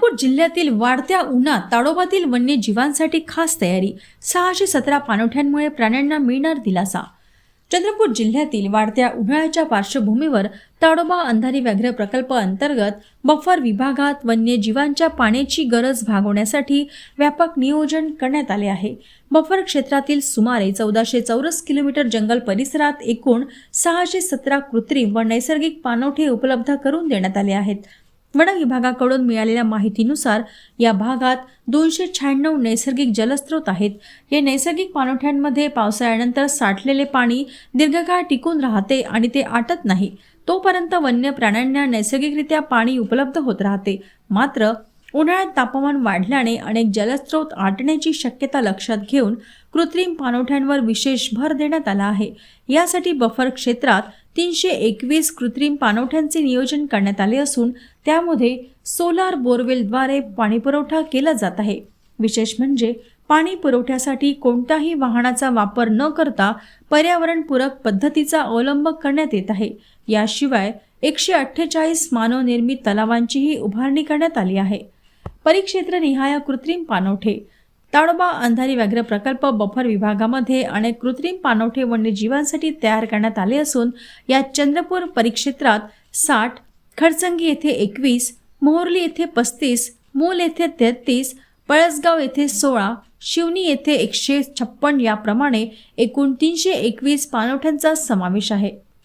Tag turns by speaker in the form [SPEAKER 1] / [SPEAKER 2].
[SPEAKER 1] चंद्रपूर जिल्ह्यातील वाढत्या उन्हात ताडोबातील वन्यजीवांसाठी खास तयारी, 617 पाणवठ्यांमुळे प्राण्यांना मिळणार दिलासा। चंद्रपूर जिल्ह्यातील वाढत्या उन्हाळ्याच्या पार्श्वभूमीवर ताडोबा अंधारी व्याघ्र प्रकल्प अंतर्गत बफर विभागात वन्यजीवांच्या पाण्याची गरज भागवण्यासाठी व्यापक नियोजन करण्यात आले आहे। बफर क्षेत्रातील सुमारे 1400 चौरस किलोमीटर जंगल परिसरात एकूण 617 कृत्रिम व नैसर्गिक पाणवठे उपलब्ध करून देण्यात आले आहेत। वन विभागाकडून मिळालेल्या माहितीनुसार या भागात 296 नैसर्गिक जलस्रोत आहेत। या नैसर्गिक पाणवठ्यांमध्ये पावसाळ्यानंतर साठलेले पाणी दीर्घकाळ टिकून राहते आणि ते आटत नाही, तोपर्यंत वन्य प्राण्यांना नैसर्गिकरित्या पाणी उपलब्ध होत राहते। मात्र उन्हाळ्यात तापमान वाढल्याने अनेक जलस्रोत आटण्याची शक्यता लक्षात घेऊन कृत्रिम पाणवठ्यांवर विशेष भर देण्यात आला आहे। यासाठी बफर क्षेत्रात 321 कृत्रिम पाणवठ्यांचे नियोजन करण्यात आले असून त्यामध्ये सोलार बोरवेलद्वारे पाणीपुरवठा केला जात आहे। विशेष म्हणजे पाणी पुरवठ्यासाठी कोणत्याही वाहनाचा वापर न करता पर्यावरणपूरक पद्धतीचा अवलंब करण्यात येत आहे। याशिवाय 148 मानवनिर्मित तलावांचीही उभारणी करण्यात आली आहे। परिक्षेत्रनिहाय कृत्रिम पाणवठे ताडोबा अंधारी व्याघ्र प्रकल्प बफर विभागामध्ये अनेक कृत्रिम पाणवठे वन्यजीवांसाठी तयार करण्यात आले असून यात चंद्रपूर परिक्षेत्रात 60, खडसंगी येथे 21, मोहर्ली येथे 35, मूल येथे 33, पळसगाव येथे 16, शिवनी येथे 156 याप्रमाणे एकूण 321 पाणवठ्यांचा समावेश आहे।